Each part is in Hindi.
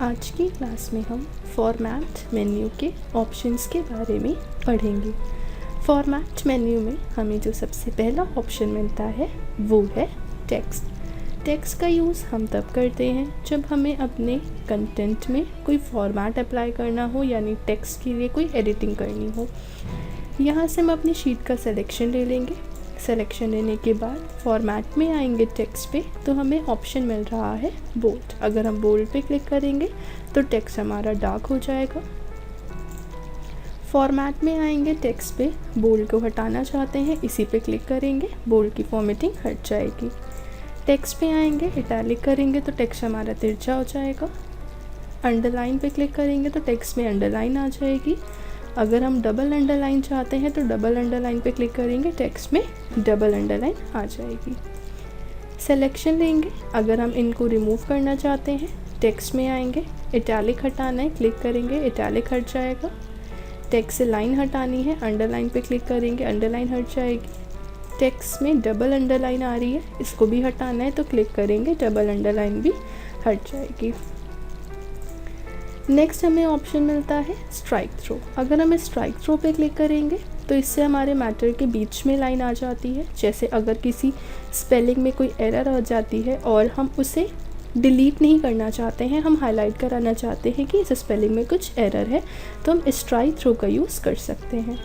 आज की क्लास में हम फॉर्मेट मेन्यू के ऑप्शंस के बारे में पढ़ेंगे। फॉर्मेट मेन्यू में हमें जो सबसे पहला ऑप्शन मिलता है वो है टेक्स्ट। टेक्स्ट का यूज़ हम तब करते हैं जब हमें अपने कंटेंट में कोई फॉर्मेट अप्लाई करना हो, यानी टेक्स्ट के लिए कोई एडिटिंग करनी हो। यहाँ से हम अपनी शीट का सिलेक्शन ले लेंगे। सिलेक्शन लेने के बाद फॉर्मेट में आएंगे टेक्स्ट पे, तो हमें ऑप्शन मिल रहा है बोल्ड। अगर हम बोल्ड पे क्लिक करेंगे तो टेक्स्ट हमारा डार्क हो जाएगा। फॉर्मेट में आएंगे टेक्स्ट पे, बोल्ड को हटाना चाहते हैं, इसी पे क्लिक करेंगे, बोल्ड की फॉर्मेटिंग हट जाएगी। टेक्स्ट पे आएंगे, इटैलिक करेंगे तो टेक्स्ट हमारा तिरछा हो जाएगा। अंडरलाइन पे क्लिक करेंगे तो टेक्स्ट में अंडरलाइन आ जाएगी। अगर हम डबल अंडरलाइन चाहते हैं तो डबल अंडरलाइन पे क्लिक करेंगे, टेक्स्ट में डबल अंडरलाइन आ जाएगी। सिलेक्शन लेंगे, अगर हम इनको रिमूव करना चाहते हैं टेक्स्ट में आएंगे, इटैलिक हटाना है, क्लिक करेंगे, इटैलिक हट जाएगा। टेक्स्ट से लाइन हटानी है, अंडरलाइन पे क्लिक करेंगे, अंडरलाइन हट जाएगी। टेक्स्ट में डबल अंडरलाइन आ रही है, इसको भी हटाना है तो क्लिक करेंगे, डबल अंडरलाइन भी हट जाएगी। नेक्स्ट हमें ऑप्शन मिलता है स्ट्राइक थ्रो। अगर हम स्ट्राइक थ्रो पे क्लिक करेंगे तो इससे हमारे मैटर के बीच में लाइन आ जाती है। जैसे अगर किसी स्पेलिंग में कोई एरर आ जाती है और हम उसे डिलीट नहीं करना चाहते हैं, हम हाईलाइट कराना चाहते हैं कि इस स्पेलिंग में कुछ एरर है, तो हम स्ट्राइक थ्रो का यूज़ कर सकते हैं।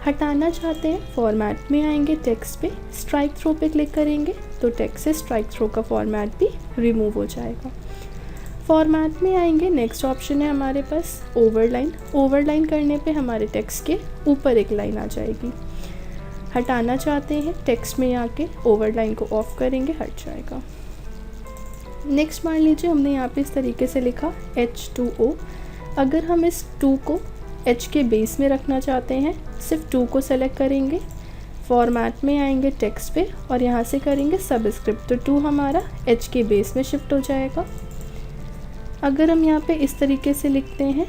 हटाना चाहते हैं, फॉर्मेट में आएंगे टेक्स्ट पे, स्ट्राइक थ्रो पे क्लिक करेंगे तो टेक्स्ट से स्ट्राइक थ्रो का फॉर्मेट भी रिमूव हो जाएगा। फॉर्मेट में आएंगे, नेक्स्ट ऑप्शन है हमारे पास ओवरलाइन। ओवरलाइन करने पे हमारे टेक्स्ट के ऊपर एक लाइन आ जाएगी। हटाना चाहते हैं, टेक्स्ट में आके ओवरलाइन को ऑफ करेंगे, हट जाएगा। नेक्स्ट मान लीजिए हमने यहाँ पे इस तरीके से लिखा H2O। अगर हम इस 2 को H के बेस में रखना चाहते हैं, सिर्फ 2 को सेलेक्ट करेंगे, फॉर्मेट में आएंगे टेक्स्ट पे और यहाँ से करेंगे सबस्क्रिप्ट, तो 2 हमारा H के बेस में शिफ्ट हो जाएगा। अगर हम यहाँ पे इस तरीके से लिखते हैं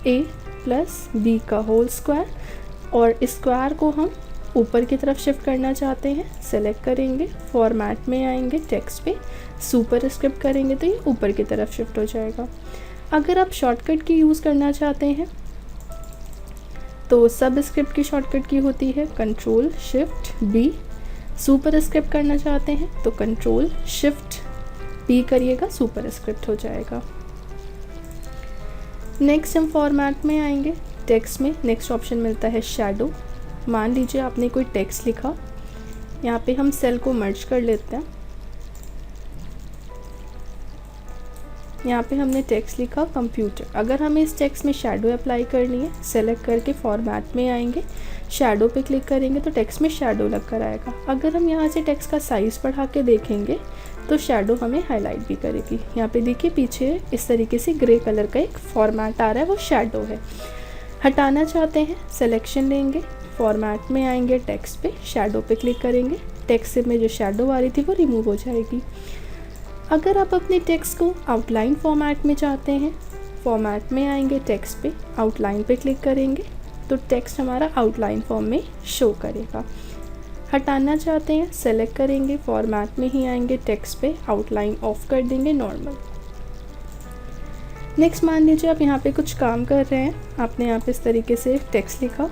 A+B का होल स्क्वायर और स्क्वायर को हम ऊपर की तरफ शिफ्ट करना चाहते हैं, सेलेक्ट करेंगे, फॉर्मेट में आएंगे टेक्स्ट पे, सुपर स्क्रिप्ट करेंगे तो ये ऊपर की तरफ शिफ्ट हो जाएगा। अगर आप शॉर्टकट की यूज़ करना चाहते हैं तो सब स्क्रिप्ट की शॉर्टकट की होती है Ctrl+Shift+B। सुपर स्क्रिप्ट करना चाहते हैं तो Ctrl+Shift+B करिएगा, सुपर स्क्रिप्ट हो जाएगा। नेक्स्ट हम फॉर्मेट में आएंगे, टेक्स्ट में नेक्स्ट ऑप्शन मिलता है शैडो। मान लीजिए आपने कोई टेक्स्ट लिखा, यहाँ पे हम सेल को मर्ज कर लेते हैं। यहाँ पे हमने टेक्स्ट लिखा कंप्यूटर। अगर हमें इस टेक्स्ट में शैडो अप्लाई करनी है, सेलेक्ट करके फॉर्मेट में आएंगे, शैडो पे क्लिक करेंगे तो टेक्स्ट में शैडो लग कर आएगा। अगर हम यहाँ से टेक्स्ट का साइज़ बढ़ा के देखेंगे तो शैडो हमें हाईलाइट भी करेगी। यहाँ पे देखिए पीछे इस तरीके से ग्रे कलर का एक फॉर्मेट आ रहा है, वो शैडो है। हटाना चाहते हैं, सिलेक्शन लेंगे, फॉर्मेट में आएंगे टेक्स्ट पे, शैडो पे क्लिक करेंगे, टेक्स्ट में जो शैडो आ रही थी वो रिमूव हो जाएगी। अगर आप अपने टेक्स्ट को आउटलाइन फॉर्मेट में चाहते हैं, फॉर्मेट में आएंगे टेक्स्ट पे, आउटलाइन पे क्लिक करेंगे तो टेक्स्ट हमारा आउटलाइन फॉर्म में शो करेगा। हटाना चाहते हैं, सेलेक्ट करेंगे, फॉर्मेट में ही आएंगे टेक्स्ट पे, आउटलाइन ऑफ कर देंगे, नॉर्मल। नेक्स्ट मान लीजिए आप यहाँ पे कुछ काम कर रहे हैं, आपने यहाँ पे इस तरीके से टेक्स्ट लिखा,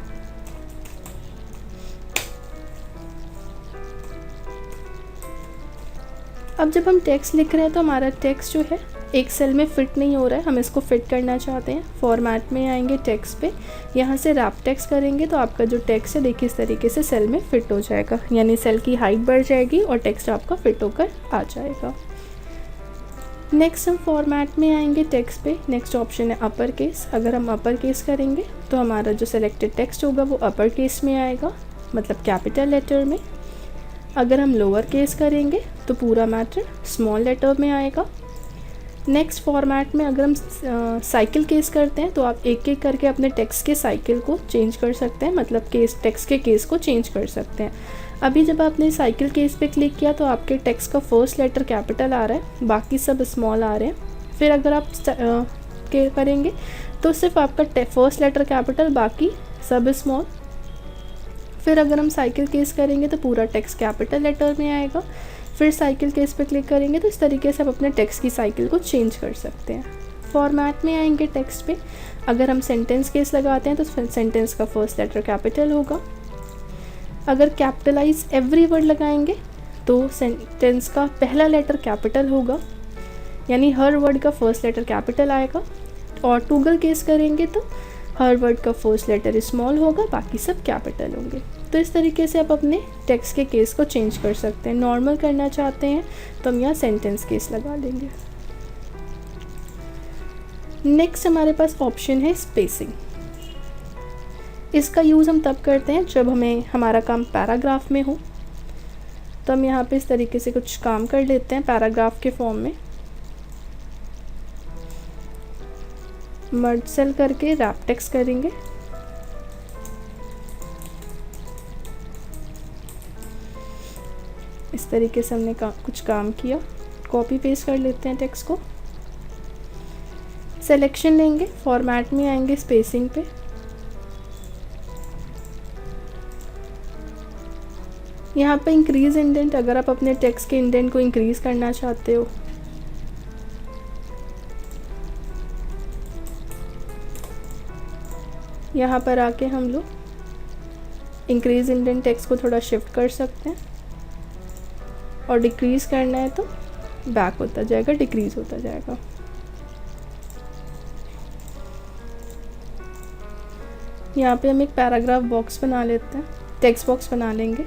अब जब हम टेक्स्ट लिख रहे हैं तो हमारा टेक्स्ट जो है एक सेल में फिट नहीं हो रहा है, हम इसको फिट करना चाहते हैं। फॉर्मेट में आएंगे टेक्स्ट पे, यहाँ से रैप टेक्स्ट करेंगे तो आपका जो टेक्स्ट है देखिए इस तरीके से सेल में फिट हो जाएगा, यानी सेल की हाइट बढ़ जाएगी और टेक्स्ट आपका फिट होकर आ जाएगा। नेक्स्ट हम फॉर्मेट में आएंगे टेक्स्ट पे, नेक्स्ट ऑप्शन है अपर केस। अगर हम अपर केस करेंगे तो हमारा जो सेलेक्टेड टेक्स्ट होगा वो अपर केस में आएगा, मतलब कैपिटल लेटर में। अगर हम लोअर केस करेंगे तो पूरा मैटर स्मॉल लेटर में आएगा। नेक्स्ट फॉर्मेट में अगर हम साइकिल केस करते हैं तो आप एक एक करके अपने टेक्स्ट के साइकिल को चेंज कर सकते हैं, मतलब केस टेक्स्ट के केस को चेंज कर सकते हैं। अभी जब आपने साइकिल केस पे क्लिक किया तो आपके टेक्स्ट का फर्स्ट लेटर कैपिटल आ रहा है, बाकी सब स्मॉल आ रहे हैं। फिर अगर आप करेंगे तो सिर्फ आपका फर्स्ट लेटर कैपिटल, बाकी सब स्मॉल। फिर अगर हम साइकिल केस करेंगे तो पूरा टेक्स्ट कैपिटल लेटर में आएगा। फिर साइकिल केस पे क्लिक करेंगे तो इस तरीके से आप अपने टेक्स्ट की साइकिल को चेंज कर सकते हैं। फॉर्मेट में आएंगे टेक्स्ट पे, अगर हम सेंटेंस केस लगाते हैं तो सेंटेंस का फर्स्ट लेटर कैपिटल होगा। अगर कैपिटलाइज एवरी वर्ड लगाएंगे तो सेंटेंस का पहला लेटर कैपिटल होगा, यानी हर वर्ड का फर्स्ट लेटर कैपिटल आएगा। और टूगल केस करेंगे तो हर वर्ड का फर्स्ट लेटर स्मॉल होगा, बाकी सब कैपिटल होंगे। तो इस तरीके से आप अपने टेक्स्ट के केस को चेंज कर सकते हैं। नॉर्मल करना चाहते हैं तो हम यहाँ सेंटेंस केस लगा लेंगे। नेक्स्ट हमारे पास ऑप्शन है स्पेसिंग। इसका यूज़ हम तब करते हैं जब हमारा काम पैराग्राफ में हो। तो हम यहाँ पे इस तरीके से कुछ काम कर लेते हैं पैराग्राफ के फॉर्म में। मर्ज सेल करके रैप टेक्स्ट करेंगे। इस तरीके से हमने कुछ काम किया, कॉपी पेस्ट कर लेते हैं टेक्स्ट को। सिलेक्शन लेंगे, फॉर्मेट में आएंगे, स्पेसिंग पे यहाँ पे इंक्रीज इंडेंट, अगर आप अपने टेक्स्ट के इंडेंट को इंक्रीज करना चाहते हो यहाँ पर आके हम लोग इंक्रीज इंडेंट टेक्स्ट को थोड़ा शिफ्ट कर सकते हैं, और डिक्रीज़ करना है तो बैक होता जाएगा, डिक्रीज़ होता जाएगा। यहाँ पे हम एक पैराग्राफ बॉक्स बना लेते हैं, टेक्स्ट बॉक्स बना लेंगे।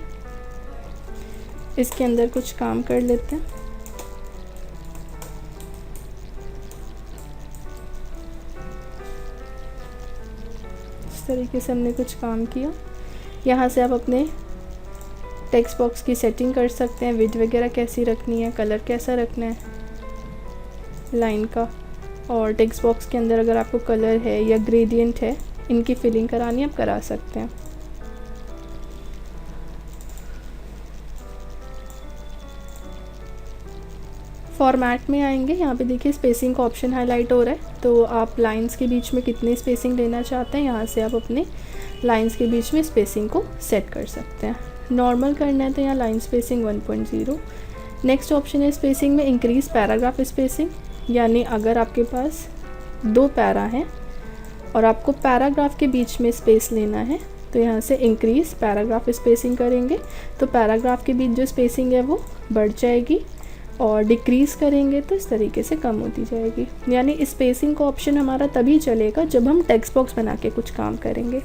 इसके अंदर कुछ काम कर लेते हैं। इस तरीके से हमने कुछ काम किया। यहाँ से आप अपने टेक्स्ट बॉक्स की सेटिंग कर सकते हैं, विड्थ वगैरह कैसी रखनी है, कलर कैसा रखना है लाइन का। और टेक्स्ट बॉक्स के अंदर अगर आपको कलर है या ग्रेडियंट है, इनकी फिलिंग करानी आप करा सकते हैं। फॉर्मेट में आएंगे, यहाँ पे देखिए स्पेसिंग का ऑप्शन हाईलाइट हो रहा है। तो आप लाइंस के बीच में कितनी स्पेसिंग लेना चाहते हैं, यहाँ से आप अपने लाइंस के बीच में स्पेसिंग को सेट कर सकते हैं। नॉर्मल करना है तो यहाँ लाइन स्पेसिंग 1.0। नेक्स्ट ऑप्शन है स्पेसिंग में इंक्रीज पैराग्राफ स्पेसिंग, यानी अगर आपके पास 2 पैरा हैं और आपको पैराग्राफ के बीच में स्पेस लेना है तो यहाँ से इंक्रीज पैराग्राफ स्पेसिंग करेंगे तो पैराग्राफ के बीच जो स्पेसिंग है वो बढ़ जाएगी, और डिक्रीज़ करेंगे तो इस तरीके से कम होती जाएगी। यानी स्पेसिंग का ऑप्शन हमारा तभी चलेगा जब हम टेक्स्ट बॉक्स बना के कुछ काम करेंगे।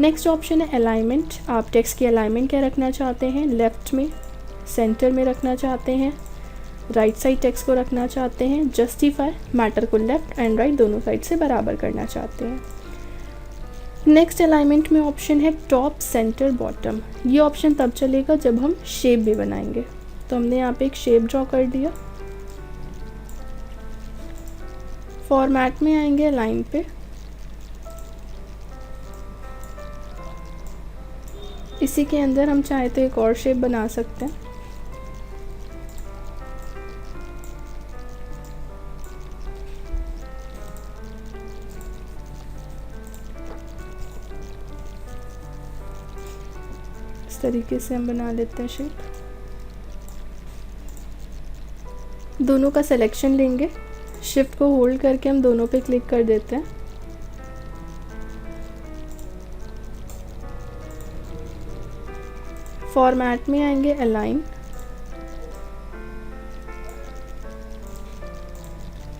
नेक्स्ट ऑप्शन है अलाइनमेंट। आप टेक्स्ट की अलाइनमेंट क्या रखना चाहते हैं, लेफ़्ट में, सेंटर में रखना चाहते हैं, राइट साइड टेक्स्ट को रखना चाहते हैं। जस्टिफाई, मैटर को लेफ़्ट एंड राइट दोनों साइड से बराबर करना चाहते हैं। नेक्स्ट अलाइनमेंट में ऑप्शन है टॉप, सेंटर, बॉटम। ये ऑप्शन तब चलेगा जब हम शेप भी बनाएंगे। तो हमने यहाँ पे एक शेप ड्रॉ कर दिया। फॉर्मेट में आएंगे, लाइन पे, इसी के अंदर हम चाहे तो एक और शेप बना सकते हैं। इस तरीके से हम बना लेते हैं शेप। दोनों का सिलेक्शन लेंगे, शिफ्ट को होल्ड करके हम दोनों पे क्लिक कर देते हैं। फॉर्मेट में आएंगे, अलाइन।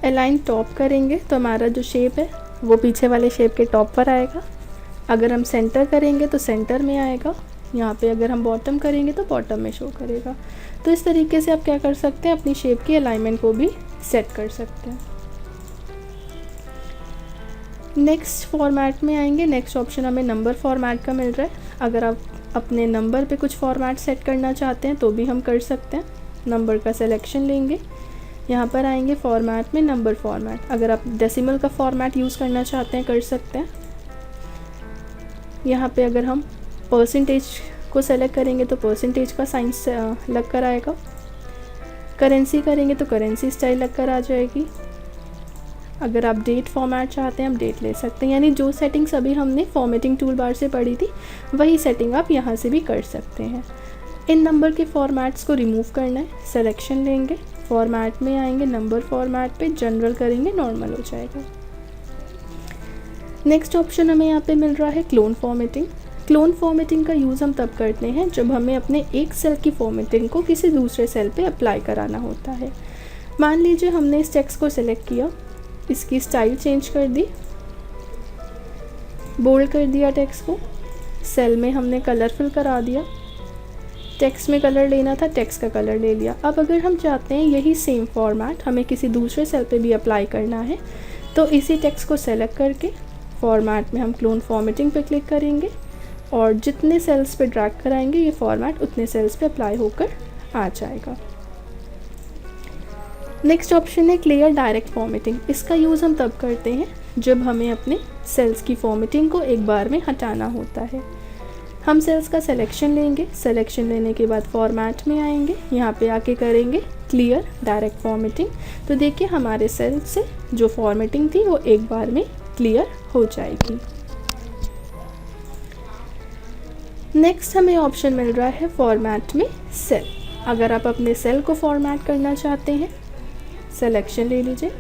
अलाइन टॉप करेंगे तो हमारा जो शेप है वो पीछे वाले शेप के टॉप पर आएगा। अगर हम सेंटर करेंगे तो सेंटर में आएगा। यहाँ पे अगर हम बॉटम करेंगे तो बॉटम में शो करेगा। तो इस तरीके से आप क्या कर सकते हैं, अपनी शेप की अलाइनमेंट को भी सेट कर सकते हैं। नेक्स्ट फॉर्मेट में आएंगे। नेक्स्ट ऑप्शन हमें नंबर फॉर्मेट का मिल रहा है। अगर आप अपने नंबर पे कुछ फॉर्मेट सेट करना चाहते हैं तो भी हम कर सकते हैं। नंबर का सिलेक्शन लेंगे, यहाँ पर आएंगे फॉर्मेट में, नंबर फॉर्मेट। अगर आप डेसिमल का फॉर्मेट यूज़ करना चाहते हैं कर सकते हैं। यहाँ पे अगर हम परसेंटेज को सेलेक्ट करेंगे तो परसेंटेज का साइन लग कर आएगा। करेंसी करेंगे तो करेंसी स्टाइल लग कर आ जाएगी। अगर आप डेट फॉर्मेट चाहते हैं हम डेट ले सकते हैं। यानी जो सेटिंग्स अभी हमने फॉर्मेटिंग टूल बार से पढ़ी थी वही सेटिंग आप यहाँ से भी कर सकते हैं। इन नंबर के फॉर्मेट्स को रिमूव करना है, सिलेक्शन लेंगे, फॉर्मेट में आएंगे, नंबर फॉर्मेट पे जनरल करेंगे, नॉर्मल हो जाएगा। नेक्स्ट ऑप्शन हमें यहाँ पे मिल रहा है क्लोन फॉर्मेटिंग। क्लोन फॉर्मेटिंग का यूज़ हम तब करते हैं जब हमें अपने एक सेल की फॉर्मेटिंग को किसी दूसरे सेल पे अप्लाई कराना होता है। मान लीजिए हमने इस टेक्स्ट को सिलेक्ट किया, इसकी स्टाइल चेंज कर दी, बोल्ड कर दिया टेक्स्ट को, सेल में हमने कलर फिल करा दिया, टेक्स्ट में कलर लेना था, टेक्स्ट का कलर ले लिया। अब अगर हम चाहते हैं यही सेम फॉर्मेट हमें किसी दूसरे सेल पे भी अप्लाई करना है, तो इसी टेक्स्ट को सेलेक्ट करके फॉर्मेट में हम क्लोन फॉर्मेटिंग पे क्लिक करेंगे और जितने सेल्स पे ड्रैग कराएंगे ये फॉर्मेट उतने सेल्स पे अप्लाई होकर आ जाएगा। नेक्स्ट ऑप्शन है क्लियर डायरेक्ट फॉर्मेटिंग। इसका यूज़ हम तब करते हैं जब हमें अपने सेल्स की फॉर्मेटिंग को एक बार में हटाना होता है। हम सेल्स का सिलेक्शन लेंगे, सिलेक्शन लेने के बाद फॉर्मेट में आएंगे, यहाँ पे आके करेंगे क्लियर डायरेक्ट फॉर्मेटिंग। तो देखिए हमारे सेल से जो फॉर्मेटिंग थी वो एक बार में क्लियर हो जाएगी। नेक्स्ट हमें ऑप्शन मिल रहा है फॉर्मेट में सेल। अगर आप अपने सेल को फॉर्मेट करना चाहते हैं, सिलेक्शन ले लीजिए,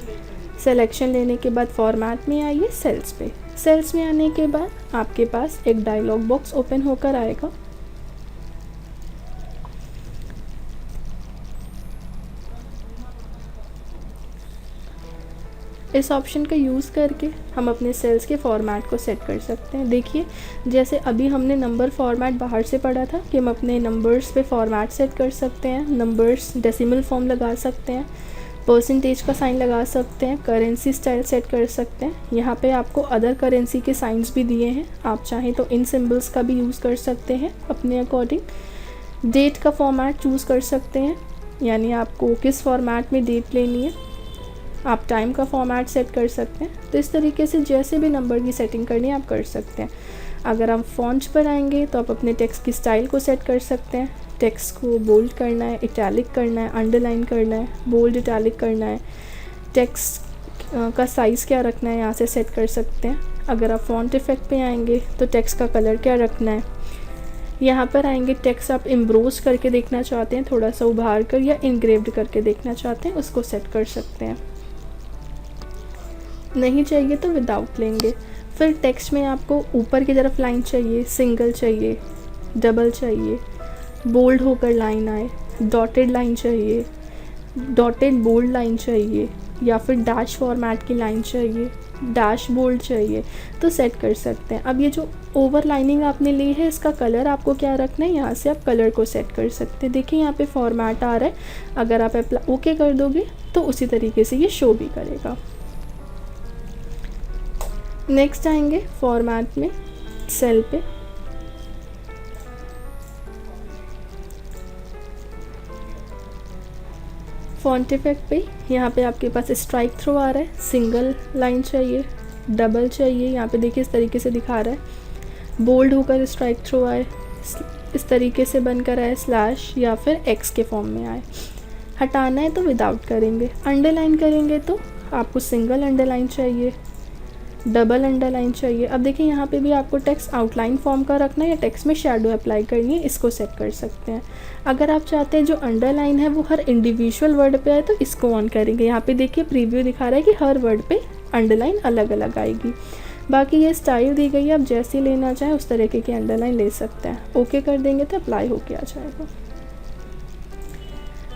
सिलेक्शन लेने के बाद फॉर्मेट में आइए सेल्स पे। सेल्स में आने के बाद आपके पास एक डायलॉग बॉक्स ओपन होकर आएगा। इस ऑप्शन का यूज़ करके हम अपने सेल्स के फॉर्मेट को सेट कर सकते हैं। देखिए जैसे अभी हमने नंबर फॉर्मेट बाहर से पढ़ा था कि हम अपने नंबर्स पे फॉर्मेट सेट कर सकते हैं, नंबर्स डेसिमल फॉर्म लगा सकते हैं, परसेंटेज का साइन लगा सकते हैं, करेंसी स्टाइल सेट कर सकते हैं। यहाँ पे आपको अदर करेंसी के साइंस भी दिए हैं, आप चाहें तो इन सिंबल्स का भी यूज़ कर सकते हैं अपने अकॉर्डिंग। डेट का फॉर्मेट चूज़ कर सकते हैं, यानी आपको किस फॉर्मेट में डेट लेनी है। आप टाइम का फॉर्मेट सेट कर सकते हैं। तो इस तरीके से जैसे भी नंबर की सेटिंग करनी है आप कर सकते हैं। अगर हम फॉन्ट पर आएंगे तो आप अपने टेक्स्ट की स्टाइल को सेट कर सकते हैं। टेक्स्ट को बोल्ड करना है, इटैलिक करना है, अंडरलाइन करना है, बोल्ड इटैलिक करना है, टेक्स्ट का साइज़ क्या रखना है यहाँ से सेट कर सकते हैं। अगर आप फॉन्ट इफेक्ट पे आएंगे तो टेक्स्ट का कलर क्या रखना है। यहाँ पर आएंगे टेक्स्ट आप एम्ब्रोज करके देखना चाहते हैं, थोड़ा सा उभार कर, या इनग्रेव्ड करके देखना चाहते हैं, उसको सेट कर सकते हैं। नहीं चाहिए तो विदाउट लेंगे। फिर टेक्स्ट में आपको ऊपर की तरफ लाइन चाहिए, सिंगल चाहिए, डबल चाहिए, बोल्ड होकर लाइन आए, डॉटेड लाइन चाहिए, डॉटेड बोल्ड लाइन चाहिए, या फिर डैश फॉर्मेट की लाइन चाहिए, डैश बोल्ड चाहिए, तो सेट कर सकते हैं। अब ये जो ओवर लाइनिंग आपने ली है इसका कलर आपको क्या रखना है, यहाँ से आप कलर को सेट कर सकते हैं। देखिए यहाँ पे फॉर्मेट आ रहा है, अगर आप ओके कर दोगे तो उसी तरीके से ये शो भी करेगा। नेक्स्ट आएंगे फॉर्मेट में सेल पे, फॉन्ट इफेक्ट पे यहाँ पे आपके पास स्ट्राइक थ्रू आ रहा है, सिंगल लाइन चाहिए, डबल चाहिए, यहाँ पे देखिए इस तरीके से दिखा रहा है, बोल्ड होकर स्ट्राइक थ्रू आए, इस तरीके से बनकर आए, स्लैश या फिर एक्स के फॉर्म में आए। हटाना है तो विदाउट करेंगे। अंडरलाइन करेंगे तो आपको सिंगल अंडरलाइन चाहिए, डबल अंडरलाइन चाहिए। अब देखिए यहाँ पे भी आपको टेक्स्ट आउटलाइन फॉर्म का रखना है या टेक्स्ट में शैडो अप्लाई करनी है, इसको सेट कर सकते हैं। अगर आप चाहते हैं जो अंडरलाइन है वो हर इंडिविजुअल वर्ड पे आए तो इसको ऑन करेंगे। यहाँ पे देखिए प्रीव्यू दिखा रहा है कि हर वर्ड पे अंडरलाइन अलग अलग आएगी। बाकी ये स्टाइल दी गई है, आप जैसे लेना चाहें उस तरीके की अंडरलाइन ले सकते हैं। ओके कर देंगे तो अप्लाई होके आ जाएगा।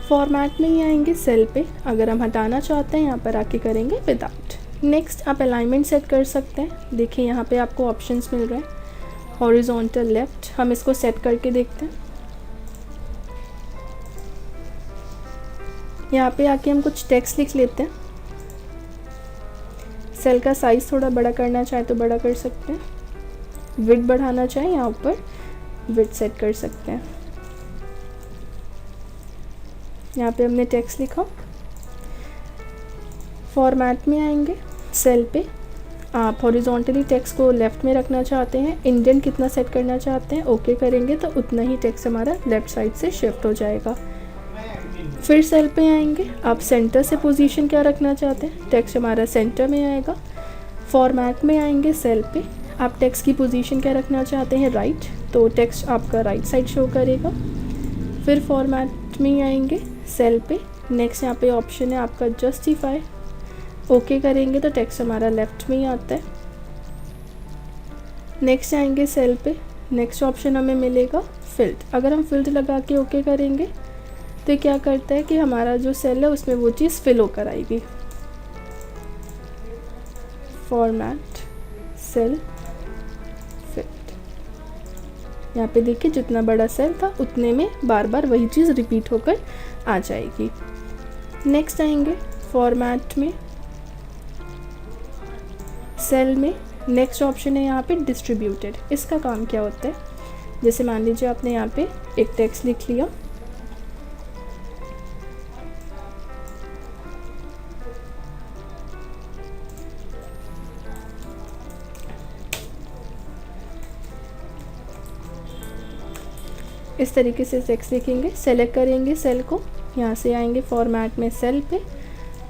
फॉर्मेट में ही आएंगे सेल पे, अगर हम हटाना चाहते हैं यहाँ पर आके करेंगे विदाउट। नेक्स्ट आप अलाइनमेंट सेट कर सकते हैं। देखिए यहाँ पे आपको ऑप्शंस मिल रहे हैं, हॉरिजॉन्टल, लेफ्ट। हम इसको सेट करके देखते हैं। यहाँ पे आके हम कुछ टेक्स्ट लिख लेते हैं। सेल का साइज़ थोड़ा बड़ा करना चाहे तो बड़ा कर सकते हैं, विड्थ बढ़ाना चाहे यहाँ ऊपर विड्थ सेट कर सकते हैं। यहाँ पे हमने टेक्स्ट लिखा। फॉर्मेट में आएंगे सेल पे, आप हॉरिजॉन्टली टेक्स्ट को लेफ़्ट में रखना चाहते हैं, इंडेंट कितना सेट करना चाहते हैं, ओके करेंगे तो उतना ही टेक्स्ट हमारा लेफ़्ट साइड से शिफ्ट हो जाएगा। फिर सेल पे आएंगे, आप सेंटर से पोजीशन क्या रखना चाहते हैं, टेक्स्ट हमारा सेंटर में आएगा। फॉर्मेट में आएंगे सेल पे, आप टेक्स्ट की पोजीशन क्या रखना चाहते हैं, राइट, तो टेक्स्ट आपका राइट साइड शो करेगा। फिर फॉर्मेट में आएंगे सेल पे, नेक्स्ट यहाँ पे ऑप्शन है आपका जस्टिफाई, ओके करेंगे तो टेक्स्ट हमारा लेफ्ट में ही आता है। नेक्स्ट आएंगे सेल पे, नेक्स्ट ऑप्शन हमें मिलेगा फिल्ड। अगर हम फिल्ड लगा के ओके करेंगे तो ये क्या करता है कि हमारा जो सेल है उसमें वो चीज़ फिल होकर आएगी। फॉर्मेट सेल फिल्ड, यहाँ पे देखिए जितना बड़ा सेल था उतने में बार बार वही चीज़ रिपीट होकर आ जाएगी। नेक्स्ट आएंगे फॉर्मेट में, सेल में, नेक्स्ट ऑप्शन है यहाँ पे डिस्ट्रीब्यूटेड। इसका काम क्या होता है, जैसे मान लीजिए आपने यहाँ पे एक टेक्स्ट लिख लिया, इस तरीके से टेक्स्ट लिखेंगे, सेलेक्ट करेंगे सेल को, यहाँ से आएंगे फॉर्मेट में सेल पे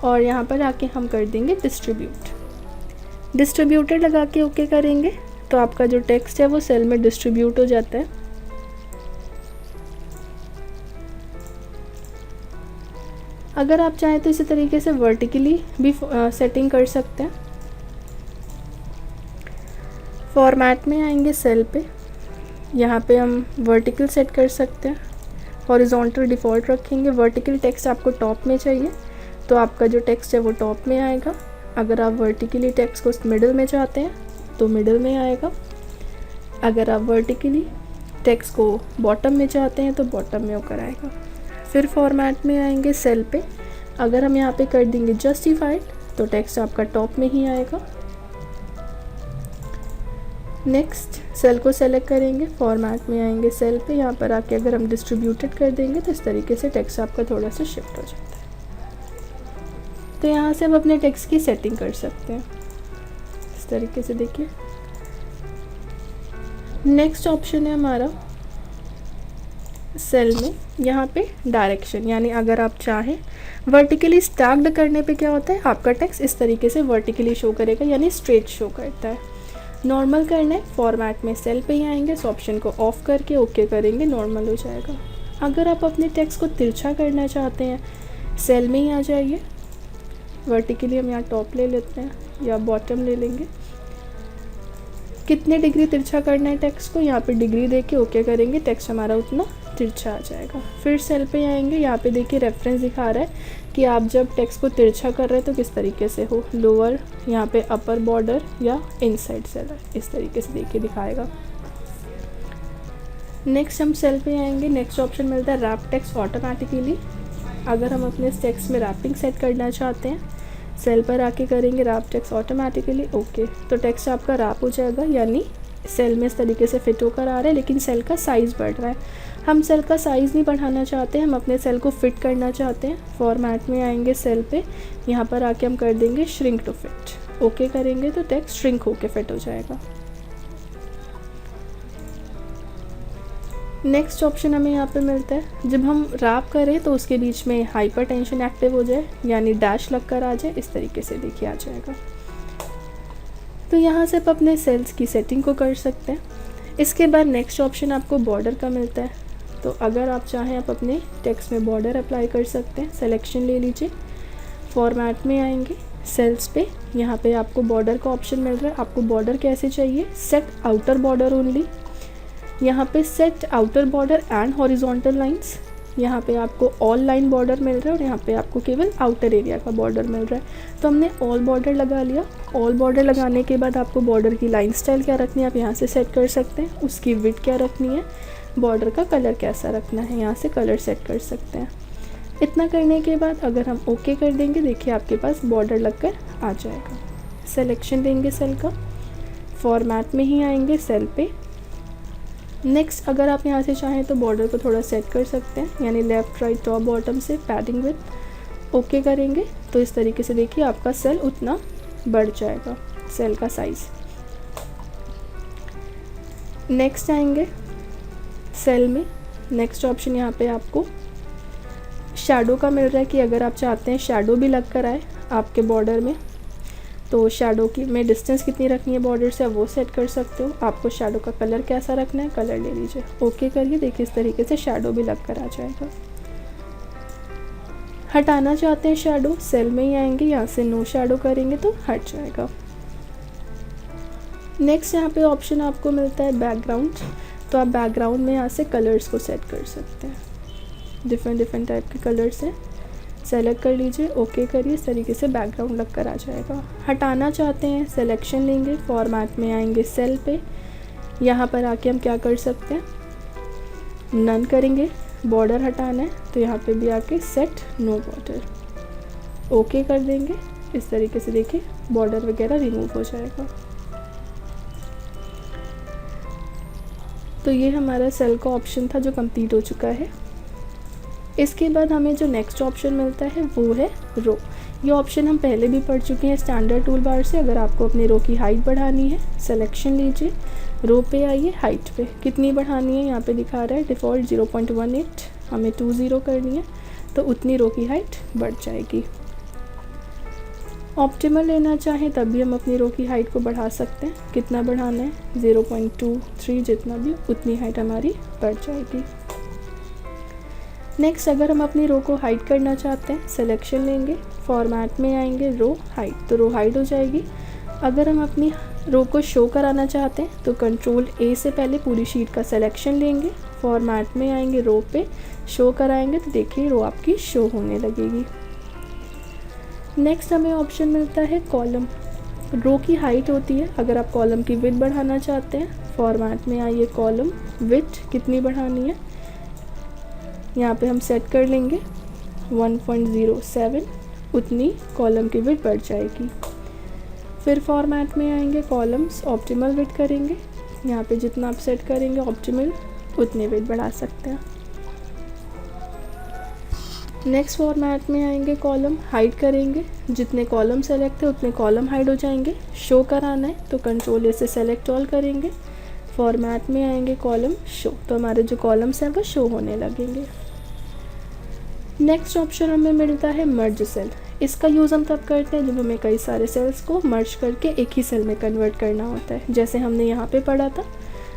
और यहाँ पर आके हम कर देंगे डिस्ट्रीब्यूट। डिस्ट्रीब्यूटेड लगा के ओके करेंगे तो आपका जो टेक्स्ट है वो सेल में डिस्ट्रीब्यूट हो जाता है। अगर आप चाहें तो इसी तरीके से वर्टिकली भी सेटिंग कर सकते हैं। फॉर्मेट में आएंगे सेल पे, यहाँ पे हम वर्टिकल सेट कर सकते हैं, हॉरिजॉन्टल डिफ़ॉल्ट रखेंगे। वर्टिकल टेक्स्ट आपको टॉप में चाहिए तो आपका जो टेक्स्ट है वो टॉप में आएगा। अगर आप वर्टिकली टेक्स्ट को मिडिल में चाहते हैं तो मिडिल में आएगा। अगर आप वर्टिकली टेक्स्ट को बॉटम में चाहते हैं तो बॉटम में होकर आएगा। फिर फॉर्मेट में आएंगे सेल पे, अगर हम यहाँ पे कर देंगे जस्टिफाइड तो टेक्स्ट आपका टॉप में ही आएगा। नेक्स्ट सेल को सेलेक्ट करेंगे, फॉर्मेट में आएंगे सेल पे, यहाँ पर आके अगर हम डिस्ट्रीब्यूटेड कर देंगे तो इस तरीके से टेक्स्ट आपका थोड़ा सा शिफ्ट हो जाता है। तो यहाँ से हम अपने टेक्स्ट की सेटिंग कर सकते हैं इस तरीके से, देखिए। नेक्स्ट ऑप्शन है हमारा सेल में, यहाँ पे डायरेक्शन, यानी अगर आप चाहें वर्टिकली स्टैक्ड करने पे क्या होता है, आपका टेक्स्ट इस तरीके से वर्टिकली शो करेगा, यानी स्ट्रेट शो करता है। नॉर्मल करना है, फॉर्मेट में सेल पे ही आएंगे, इस ऑप्शन को ऑफ करके ओके करेंगे, नॉर्मल हो जाएगा। अगर आप अपने टेक्स्ट को तिरछा करना चाहते हैं, सेल में ही आ जाइए, वर्टिकली हम यहाँ टॉप ले लेते हैं या बॉटम ले लेंगे। कितने डिग्री तिरछा करना है टेक्स्ट को, यहाँ पे डिग्री देके ओके करेंगे, टेक्स्ट हमारा उतना तिरछा आ जाएगा। फिर सेल पे आएंगे, यहाँ पे देखिए रेफरेंस दिखा रहा है कि आप जब टेक्स्ट को तिरछा कर रहे हैं तो किस तरीके से हो, लोअर, यहाँ पे अपर बॉर्डर या इनसाइड सेल, इस तरीके से देखिए दिखाएगा। नेक्स्ट हम सेल पे आएंगे, नेक्स्ट ऑप्शन मिलता है रैप टेक्स्ट ऑटोमेटिकली। अगर हम अपने टेक्स्ट में रैपिंग सेट करना चाहते हैं, सेल पर आके करेंगे रैप टेक्स्ट ऑटोमेटिकली ओके, तो टेक्स्ट आपका रैप हो जाएगा, यानी सेल में इस तरीके से फिट होकर आ रहा है, लेकिन सेल का साइज़ बढ़ रहा है। हम सेल का साइज़ नहीं बढ़ाना चाहते, हम अपने सेल को फिट करना चाहते हैं। फॉर्मेट में आएंगे सेल पे, यहाँ पर आके हम कर देंगे श्रिंक टू फिट, ओके करेंगे तो टेक्स्ट श्रिंक होके फिट हो जाएगा। नेक्स्ट ऑप्शन हमें यहाँ पे मिलता है, जब हम रैप करें तो उसके बीच में हाइपर टेंशन एक्टिव हो जाए, यानी डैश लग कर आ जाए, इस तरीके से देखिए आ जाएगा। तो यहाँ से आप अपने सेल्स की सेटिंग को कर सकते हैं। इसके बाद नेक्स्ट ऑप्शन आपको बॉर्डर का मिलता है, तो अगर आप चाहें आप अपने टेक्स्ट में बॉर्डर अप्लाई कर सकते हैं। सिलेक्शन ले लीजिए, फॉर्मेट में आएंगे सेल्स पे, यहाँ पे आपको बॉर्डर का ऑप्शन मिल रहा है। आपको बॉर्डर कैसे चाहिए, सेट आउटर बॉर्डर ओनली, यहाँ पे set outer border and horizontal lines, यहाँ पे आपको ऑल लाइन बॉर्डर मिल रहा है और यहाँ पे आपको केवल आउटर एरिया का बॉर्डर मिल रहा है। तो हमने ऑल बॉर्डर लगा लिया। ऑल बॉर्डर लगाने के बाद आपको बॉर्डर की लाइन स्टाइल क्या रखनी है आप यहाँ से सेट कर सकते हैं, उसकी विड्थ क्या रखनी है, बॉर्डर का कलर कैसा रखना है, यहाँ से कलर सेट कर सकते हैं। इतना करने के बाद अगर हम ओके कर देंगे, देखिए आपके पास बॉर्डर लगकर आ जाएगा। सिलेक्शन देंगे सेल का, फॉर्मेट में ही आएंगे सेल पे। नेक्स्ट अगर आप यहाँ से चाहें तो बॉर्डर को थोड़ा सेट कर सकते हैं, यानी लेफ़्ट राइट टॉप बॉटम से पैडिंग विथ ओके करेंगे तो इस तरीके से देखिए आपका सेल उतना बढ़ जाएगा, सेल का साइज़। नेक्स्ट आएंगे सेल में, नेक्स्ट ऑप्शन यहाँ पे आपको शैडो का मिल रहा है कि अगर आप चाहते हैं शैडो भी लग कर आए आपके बॉर्डर में, तो शैडो की में डिस्टेंस कितनी रखनी है बॉर्डर से वो सेट कर सकते हो। आपको शैडो का कलर कैसा रखना है, कलर ले लीजिए, ओके करिए, देखिए इस तरीके से शैडो भी लग कर आ जाएगा। हटाना चाहते हैं शैडो, सेल में ही आएंगे, यहाँ से नो शैडो करेंगे तो हट जाएगा। नेक्स्ट यहाँ पे ऑप्शन आपको मिलता है बैकग्राउंड, तो आप बैकग्राउंड में यहाँ से कलर्स को सेट कर सकते हैं, डिफरेंट टाइप के कलर्स हैं, सेलेक्ट कर लीजिए, ओके करिए, इस तरीके से बैकग्राउंड लग कर आ जाएगा। हटाना चाहते हैं, सिलेक्शन लेंगे, फॉर्मेट में आएंगे, सेल पे, यहाँ पर आके हम क्या कर सकते हैं, नन करेंगे, बॉर्डर हटाना है तो यहाँ पे भी आके सेट नो बॉर्डर, ओके कर देंगे, इस तरीके से देखिए बॉर्डर वगैरह रिमूव हो जाएगा। तो ये हमारा सेल का ऑप्शन था जो कंप्लीट हो चुका है। इसके बाद हमें जो नेक्स्ट ऑप्शन मिलता है वो है रो। ये ऑप्शन हम पहले भी पढ़ चुके हैं स्टैंडर्ड टूल बार से। अगर आपको अपनी रो की हाइट बढ़ानी है, सिलेक्शन लीजिए, रो पे आइए, हाइट पे कितनी बढ़ानी है यहाँ पे दिखा रहा है डिफ़ॉल्ट 0.18, हमें 20 करनी है तो उतनी रो की हाइट बढ़ जाएगी। ऑप्टिमल लेना चाहें तब भी हम अपनी रो की हाइट को बढ़ा सकते हैं, कितना बढ़ाना है 0.23, जितना भी उतनी हाइट हमारी बढ़ जाएगी। नेक्स्ट अगर हम अपनी रो को हाइड करना चाहते हैं, सिलेक्शन लेंगे, फॉर्मेट में आएंगे, रो हाइड, तो रो हाइड हो जाएगी। अगर हम अपनी रो को शो कराना चाहते हैं तो कंट्रोल ए से पहले पूरी शीट का सिलेक्शन लेंगे, फॉर्मेट में आएंगे, रो पे शो कराएंगे तो देखिए रो आपकी शो होने लगेगी। नेक्स्ट हमें ऑप्शन मिलता है कॉलम। रो की हाइट होती है, अगर आप कॉलम की विड्थ बढ़ाना चाहते हैं, फॉर्मेट में आइए, कॉलम विड्थ कितनी बढ़ानी है, यहाँ पे हम सेट कर लेंगे 1.07, उतनी कॉलम की विड्थ बढ़ जाएगी। फिर फॉर्मेट में आएंगे, कॉलम्स ऑप्टिमल विड्थ करेंगे, यहाँ पे जितना आप सेट करेंगे ऑप्टिमल उतनी विड्थ बढ़ा सकते हैं। नेक्स्ट फॉर्मेट में आएंगे, कॉलम हाइड करेंगे, जितने कॉलम सेलेक्ट है उतने कॉलम हाइड हो जाएंगे। शो कराना है तो कंट्रोल ए से सेलेक्ट ऑल करेंगे, फॉर्मेट में आएंगे, कॉलम शो, तो हमारे जो कॉलम्स हैं वो शो होने लगेंगे। नेक्स्ट ऑप्शन हमें मिलता है मर्ज सेल। इसका यूज़ हम तब करते हैं जब हमें कई सारे सेल्स को मर्ज करके एक ही सेल में कन्वर्ट करना होता है। जैसे हमने यहाँ पे पढ़ा था,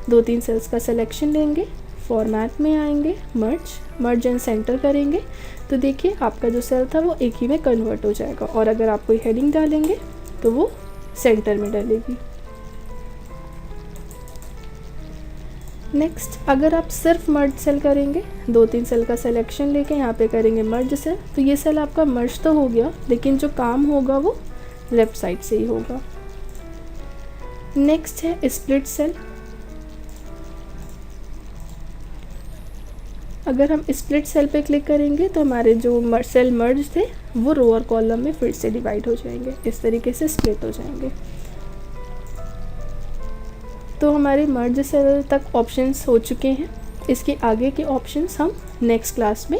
2-3 सेल्स का सिलेक्शन लेंगे, फॉर्मेट में आएंगे, मर्ज एंड सेंटर करेंगे तो देखिए आपका जो सेल था वो एक ही में कन्वर्ट हो जाएगा। और अगर आप कोई हेडिंग डालेंगे तो वो सेंटर में डलेगी। नेक्स्ट अगर आप सिर्फ मर्ज सेल करेंगे, 2-3 सेल का सिलेक्शन लेके यहाँ पे करेंगे मर्ज सेल, तो ये सेल आपका मर्ज तो हो गया लेकिन जो काम होगा वो लेफ़्ट साइड से ही होगा। नेक्स्ट है स्प्लिट सेल। अगर हम स्प्लिट सेल पे क्लिक करेंगे तो हमारे जो सेल मर्ज थे वो रो और कॉलम में फिर से डिवाइड हो जाएंगे, इस तरीके से स्प्लिट हो जाएंगे। तो हमारे मर्ज सेल तक ऑप्शंस हो चुके हैं, इसके आगे के ऑप्शंस हम नेक्स्ट क्लास में